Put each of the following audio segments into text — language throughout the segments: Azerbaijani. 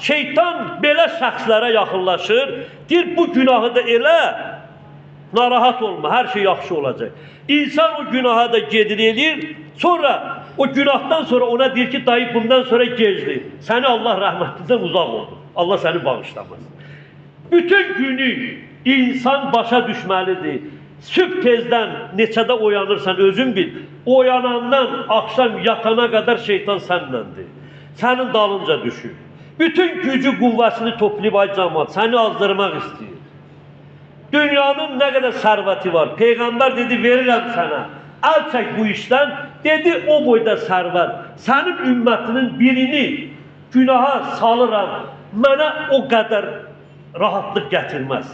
şeytan belə şəxslərə yaxınlaşır, deyir bu günahı da elə, narahat olma, hər şey yaxşı olacaq. İnsan o günaha da gedir eləyir, sonra o günahdan sonra ona deyir ki, dayı bundan sonra gecdir. Səni Allah rəhmətindən uzaq oldu. Allah səni bağışlamaz. Bütün günü insan başa düşməlidir. Sübh tezdən neçədə oyanırsan özün bil. Oyanandan akşam yatana kadar şeytan sənləndir. Sənin dalınca düşür. Bütün gücü qüvvəsini toplayıb ay cəmaət səni azdırmaq istəyir. Dünyanın nə qədər sərvəti var. Peyğəmbər dedi verirəm sənə. Əl çək bu işdən. Dedi o boyda sərvət. Sənin ümmətinin birini günaha salıram. Mənə o qədər rahatlıq gətirməz.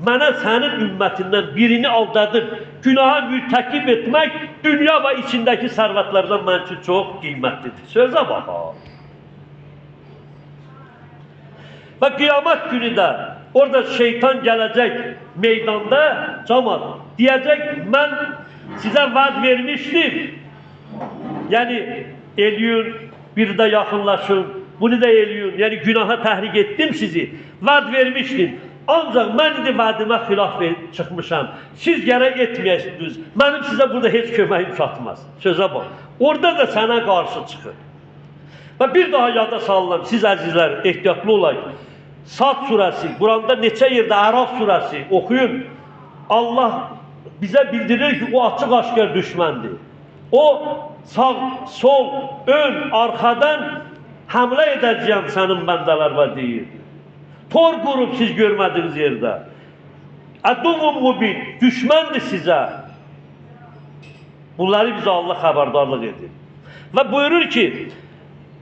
Mənə sənin ümmətindən birini aldadıb günaha mürtəkib etmək dünya və içindəki sərvətlərdən mən üçün çox qiymətlidir. Sözə bax. Və qiyamət günü də orada şeytan gələcək meydanda cəmaət deyəcək mən sizə vəd vermişdim. Yəni eləyin, bir də yaxınlaşın, bunu da eləyin. Yəni günaha təhrik etdim sizi. Vəd vermişdim. Ancaq mən indi vədimə xilaf çıxmışam. Siz gərək etməyəsiniz. Mənim sizə burada heç köməyim çatmaz. Sözə bax. Orada da sənə qarşı çıxır. Və bir daha yada salıram, siz əzizlər ehtiyatlı olayın. Sad surəsi, Quranda neçə yerdə Əraf surəsi oxuyun. Allah bizə bildirir ki, o açıq-aşkar düşməndir. O sağ, sol, ön, arxadan həmlə edəcəyəm sənin bəndələrə deyir. Tor qurub siz görmədiyiniz yerdə. Əduvun mubin, düşməndir sizə. Bunları bizə Allah xəbərdarlıq edir. Və buyurur ki,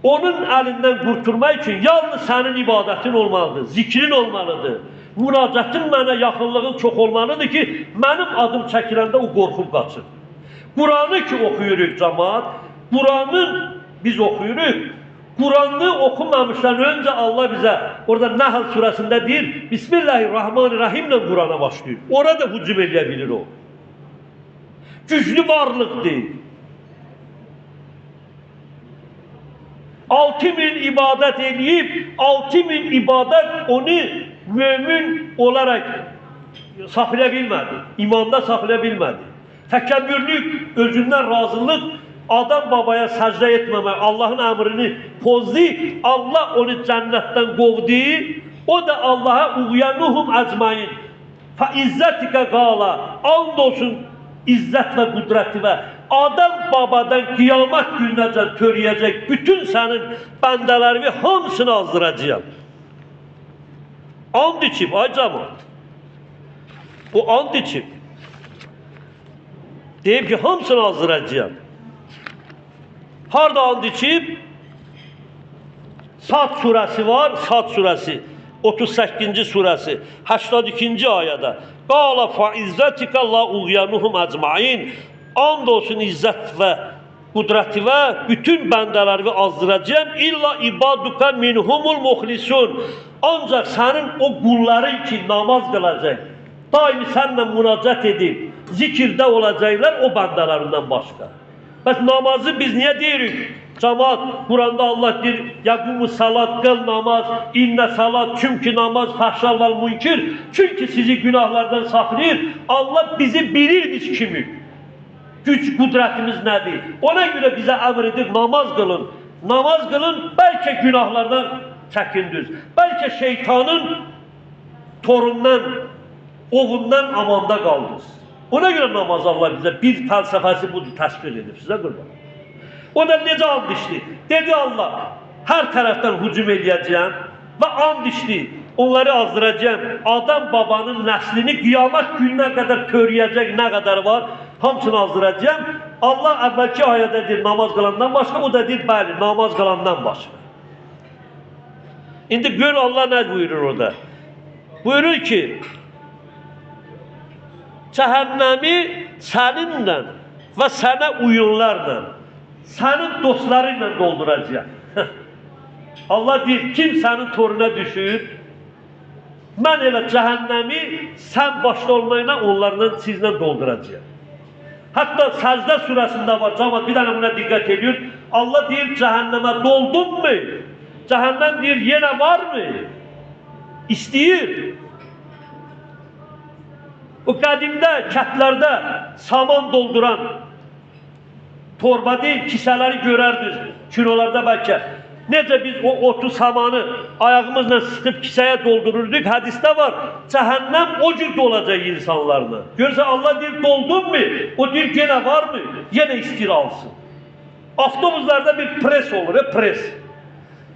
onun əlindən qurtulmaq üçün yalnız sənin ibadətin olmalıdır, zikrin olmalıdır. Münacətin mənə yaxınlığın çox olmalıdır ki, mənim adım çəkiləndə o qorxub qaçır. Quranı ki oxuyuruq cəmaət, Quranın biz oxuyuruq. Quranı oxumamışdan öncə Allah bizə orada Nəhl surəsində deyir, Bismillahirrahmanirrahim ilə Qurana başlayır. Orada hücum edə bilir o. Güclü varlıqdır. 6000 ibadət eləyib, 6000 ibadət onu mümin olarak saxlaya bilmədi. İmanda saxlaya bilmədi. Təkəbbürlük, özündən razılıq, adam babaya səcdə etməmək, Allahın əmrini pozdu, Allah onu cənnətdən qovdu, o da Allaha uğyanuhum əcmain. Fa izzətikə qala, and olsun izzət və qüdrəti və adam babadan qiyamət gününəcən törəyəcək bütün sənin bəndələrimi hamısını azdıracağım. And içib, ay cəmaət. O and içib. Deyib ki, hamısını azdıracağım. Harada and içib? Sad surəsi var, Sad surəsi. 38-ci surəsi, 82-ci ayədə. Qala fa izzətikə la uğyanuhum əcmain. And olsun izzət və qudrəti və bütün bəndələrimi azdıracağım. İlla ibaduka minhumul muxlisun. Ancaq sənin o qulların ki namaz qılacaq, daimi sənlə münacət edib, zikirdə olacaqlar o bəndələrindən başqa. Bəs namazı biz niyə deyirik? Cəmaət, Quranda Allah deyir, yaqumu salat, qıl namaz, innə salat, çünki namaz fəhşal və münkir, çünki sizi günahlardan saxlayır. Allah bizi bilir biz kimi. Güc, qudrətimiz nədir? Ona görə bizə əmr edir, namaz qılın. Namaz qılın, bəlkə günahlardan çəkindiniz. Bəlkə şeytanın torundan, ovundan amanda qaldınız. Ona görə namaz Allah bizə bir fəlsəfəsi budur, təşkil edir. Sizə qurban. O da necə and içdi? Dedi Allah, hər tərəfdən hücum edəcəyəm və and içdi. Onları azdıracağım. Adam babanın nəslini qiyamət gününə qədər törəyəcək nə qədər var, hamısını azdıracağım. Allah əvvəlki ayədə deyir, namaz qılandan başqa, o da deyir, bəli, namaz qılandan başqa. İndi gör Allah nə buyurur orada? Buyurur ki, cəhənnəmi səninlə və sənə uyunlarla, sənin dostlarıyla dolduracaq. Allah deyir, kim sənin toruna düşür, mən elə cəhənnəmi sən başda olmayla onlarla, sizlə dolduracaq. Hətta Səcdə surəsində var, cəmaət bir dənə buna diqqət ediyor. Allah deyir, cəhənnəmə doldun mu? Cehennem deyir, yine var mı? İsteyir. O qədimdə, kətlərdə saman dolduran torba deyil, kisələri görərdiniz kinolarda bəlkə. Necə biz o otu, samanı ayağımızla sıxıb kisəyə doldururduk, hədisdə var. Cəhənnəm o cür dolacaq insanlarla. Görsə Allah deyir, doldun mu? O deyir, yenə var mı? Yenə istəyir alsın. Avtobuslarda bir pres olur, pres.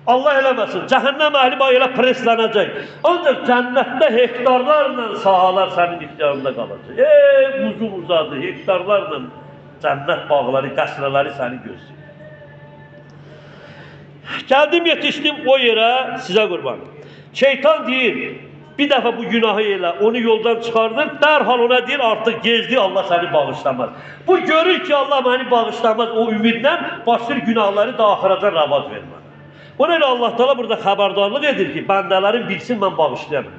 Allah eləməsin, cəhənnəm əhli bax elə preslənəcək. Ancaq cənnətdə hektarlarla sahalar sənin ixtiyarında qalacaq. Uzun uzadı, hektarlarla cənnət bağları, qəsrələri səni gözləyir. Gəldim, yetişdim o yerə, sizə qurban. Şeytan deyir, bir dəfə bu günahı elə, onu yoldan çıxardır, dərhal ona deyir, artıq gezdi, Allah səni bağışlamaz. Bu görür ki, Allah məni bağışlamaz, o ümidlə başlayır günahları da axıraca rəvac vermez. Ona elə Allah Teala burada xəbərdarlıq edir ki, bəndələrin bilsin, mən bağışlayamam.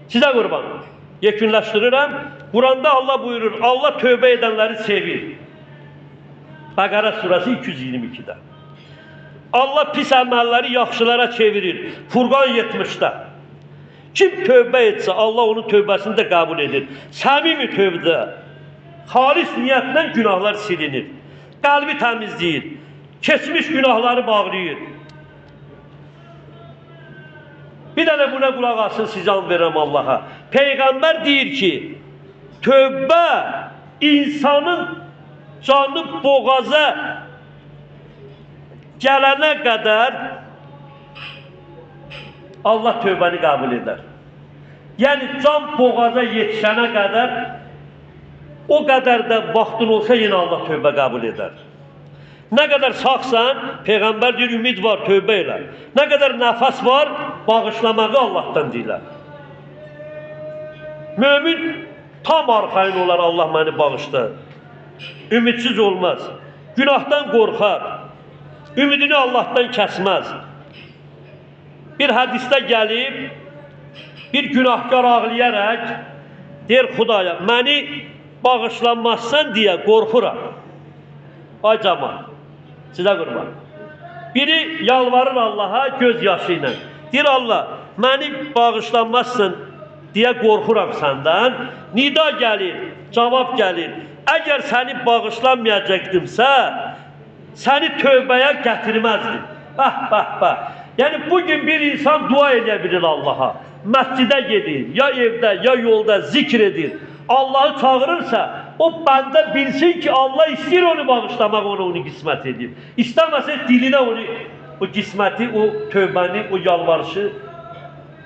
Sizə qurban, yekunləşdirirəm. Quranda Allah buyurur, Allah tövbə edənləri sevir. Bəqərə surəsi 222-də. Allah pis əməlləri yaxşılara çevirir. Furqan 70-də. Kim tövbə etsə, Allah onun tövbəsini də qəbul edir. Səmimi tövbə, xalis niyyətlə günahlar silinir. Qəlbi təmizləyir. Keçmiş günahları bağlayır. Bir dənə buna qulaq asın, sizə an verəm Allaha. Peyğəmbər deyir ki, tövbə insanın canı boğaza gələnə qədər Allah tövbəni qəbul edər. Yəni can boğaza yetişənə qədər o qədər də vaxtın olsa yenə Allah tövbə qəbul edər. Nə qədər sağsan, Peyğəmbər deyir, ümid var, tövbə elə. Nə qədər nəfəs var, bağışlamağı Allahdan deyilər. Mömin tam arxayın olar, Allah məni bağışlar. Ümidsiz olmaz. Günahdan qorxar. Ümidini Allahdan kəsməz. Bir hədisdə gəlib, bir günahkar ağlayaraq, deyir, Xudaya, məni bağışlanmazsan deyə qorxuram. Ay cəmaət, sizə qurban. Biri yalvarır Allaha göz yaşı ilə. Deyir, Allah, məni bağışlanmazsın deyə qorxuram səndən. Nida gəlir, cavab gəlir. Əgər səni bağışlanmayacaqdımsa, səni tövbəyə gətirməzdim. Bəh. Yəni, bugün bir insan dua edə bilir Allaha. Məscidə gedir, ya evdə, ya yolda zikr edir. Allah'ı çağırırsa, o bəndə bilsin ki, Allah istəyir onu bağışlamaq, onu qismət edir. İstəməsə dilinə onu, o qisməti, o tövbəni, o yalvarışı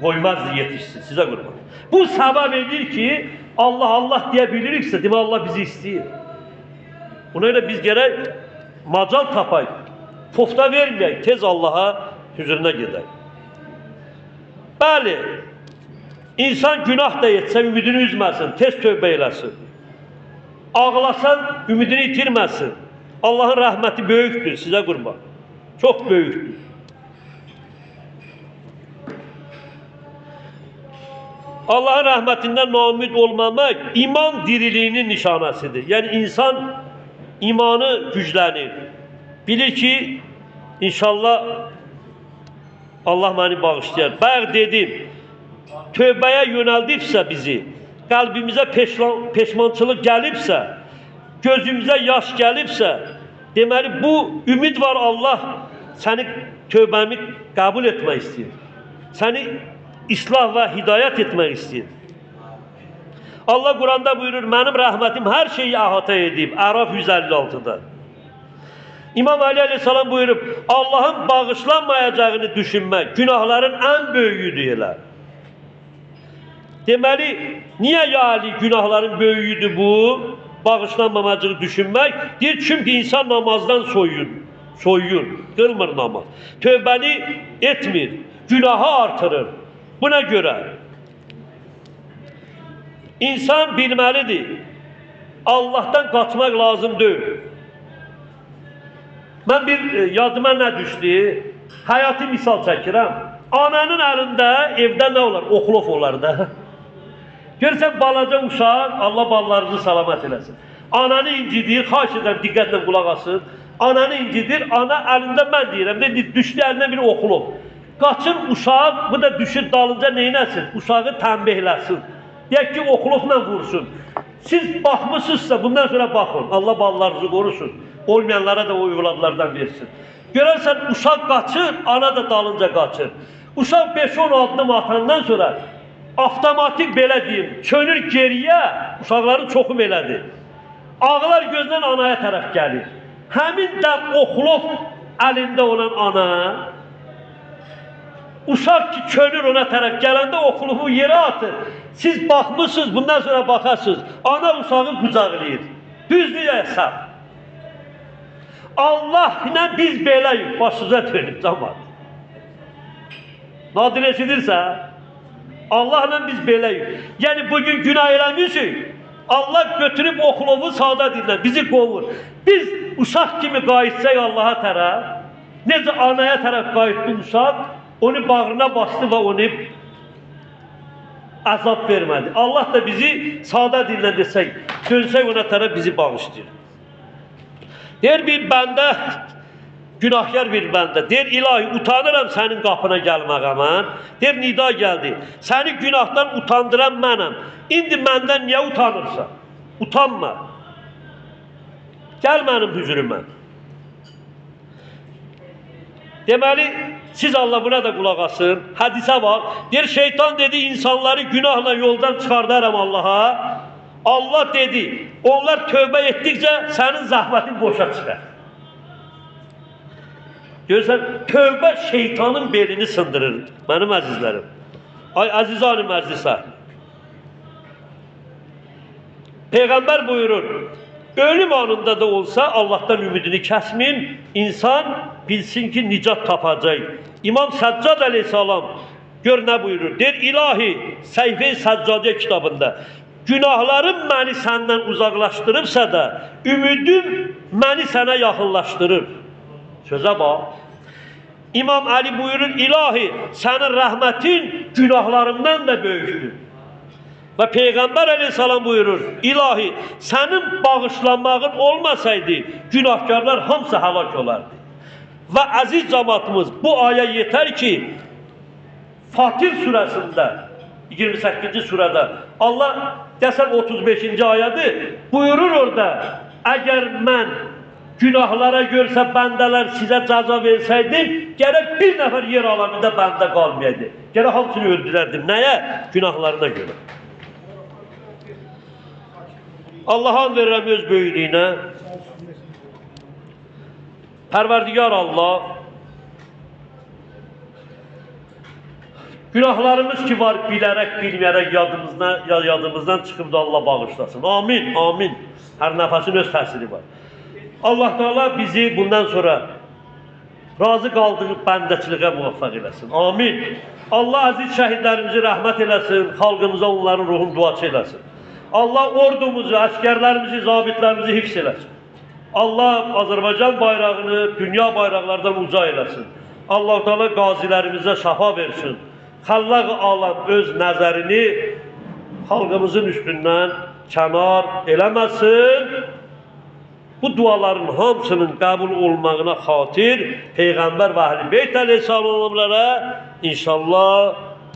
qoymazdı, yetişsin, sizə qurban. Bu səbəb edir ki, Allah deyə biliriksə, demə Allah bizi istəyir. Buna görə biz gərək macal tapayıq, pofta verməyək, tez Allaha hüzuruna gedək. Bəli, İnsan günah da etsə, ümidini üzməsin, tez tövbə eləsin. Ağlasan, ümidini itirməsin. Allahın rəhməti böyükdür, sizə qurban. Çox böyükdür. Allahın rəhmətindən naümid olmamaq, iman diriliyinin nişanəsidir. Yəni, insan imanı güclənir. Bilir ki, inşallah Allah məni bağışlayar. Bəğ dedim, tövbəyə yönəldibsə bizi, qəlbimizə peşmançılıq gəlibsə, gözümüzə yaş gəlibsə, deməli bu ümid var, Allah səni tövbəmi qəbul etmək istəyir. Səni islah və hidayət etmək istəyir. Allah Quranda buyurur, mənim rəhmətim hər şeyi əhatə edib. Əraf 156-da. İmam Ali Aleyhisselam buyurub, Allahın bağışlanmayacağını düşünmək, günahların ən böyüyüdür elə. Deməli, niyə ya Ali günahların böyüyüdür bu, bağışlanmamacağı düşünmək? Deyir, çünki insan namazdan soyuyur, qılmır namaz. Tövbəni etmir, günahı artırır. Buna görə insan bilməlidir, Allah'tan qaçmaq lazım deyil. Mən bir yadıma nə düşdü, həyatı misal çəkirəm. Ananın əlində evdə nə olar? Oxlof olar da. Görürsən, balaca uşaq, Allah ballarını salamat eləsin. Ananı incidir, xahiş edən diqqətlə qulaq asın. Ananı incidir, ana əlində mən deyirəm, düşdü əlinə bir oxulub. Qaçır uşaq, bu da düşür dalınca neynəsin? Uşağı təmbihləsin. Deyək ki, oxulubla vursun. Siz baxmışsınızsa bundan sonra baxın. Allah ballarınızı qorusun. Olmayanlara da o övladlardan versin. Görərsən uşaq qaçır, ana da dalınca qaçır. Uşaq 5-10 addım atandan sonra avtomatik belə deyim, çönür geriyə, uşaqların çoxu belədir. Ağlar gözdən anaya tərəf gəlir. Həmin də oxulub əlində olan ana, uşaq ki çönür ona tərəf gələndə oxulubu yerə atır. Siz baxmışsınız, bundan sonra baxarsınız. Ana uşağı qucaqlayır. Düzdür ya hesab. Allah ilə biz beləyik, başınıza dönüb cəmaət. Nadir eşidirsə, Allahla biz beləyik. Yəni bugün günah eləmişik. Allah götürüb oxulubu sağda dillə, bizi qovur. Biz uşaq kimi qayıtsaq Allaha tərəf, necə anaya tərəf qayıtdı uşaq, onu bağrına bastı və onu əzab vermədi. Allah da bizi sağda dillə desək, dönsək ona tərəf bizi bağışlayır. Deyir bir bəndə, günahkar bir bəndə, deyir ilahi utanıram sənin qapına gəlməyə mən. Deyir nida gəldi, səni günahdan utandıran mənəm. İndi məndən niyə utanırsan? Utanma. Gəl mənim hüzuruma. Deməli, siz Allah buna da qulaq asın. Hədisə var. Deyir şeytan dedi insanları günahla yoldan çıxardaram Allaha. Allah dedi, onlar tövbə etdikcə sənin zəhmətin boşa çıxar. Görürsən, tövbə şeytanın belini sındırır, mənim əzizlərim. Ay əzizanım əzizlər. Peyğəmbər buyurur, ölüm anında da olsa Allah'tan ümidini kəsmin, insan bilsin ki nicat tapacaq. İmam Səccad aleyhissalam gör nə buyurur? Der ilahi Səhifə-i Səccadiyə kitabında günahlarım məni səndən uzaqlaşdırıbsa da ümidim məni sənə yaxınlaşdırır. Sözə bax. İmam Ali buyurur, ilahi sənin rəhmətin günahlarımdan da böyükdür. Və Peyğəmbər aleyhissalam buyurur, ilahi sənin bağışlanmağın olmasaydı günahkarlar hamısı həlak olardı. Və əziz cəmaatımız bu aya yetər ki Fatir surəsində 28-ci surədə Allah desən 35-ci ayədir buyurur orada, əgər mən günahlara görsə bəndələr sizə cəza versəydim, gərək bir nəfər yer alanında bəndə qalmayaydı. Gərək hamısını öldürərdim. Nəyə? Günahlarına görə. Allah'a verirəm öz böyüklüyünə. Pərverdigar Allah, günahlarımız ki var bilərək, bilməyərək yadımızdan çıxıb da Allah bağışlasın. Amin, amin. Hər nəfəsin öz təsiri var. Allah Teala bizi bundan sonra razı qaldığı bəndəçiliğə muvaffaq eləsin. Amin. Allah əziz şəhidlərimizi rəhmət eləsin, xalqımıza onların ruhunu duaçı eləsin. Allah ordumuzu, əskərlərimizi, zabitlərimizi hifz eləsin. Allah Azərbaycan bayrağını dünya bayraqlardan uca eləsin. Allah Teala qazilərimizə şəfa versin. Xəllaq alam öz nəzərini xalqımızın üstündən kənar eləməsin. Bu duaların hamısının qəbul olmağına xatir Peyğəmbər və Əhl-i Beyt əleyhissalamlara inşallah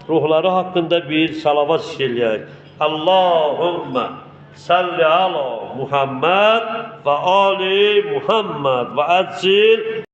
ruhları haqqında bir salavat istəyək. Allahümme salli ala Muhammed ve ali Muhammed ve ecil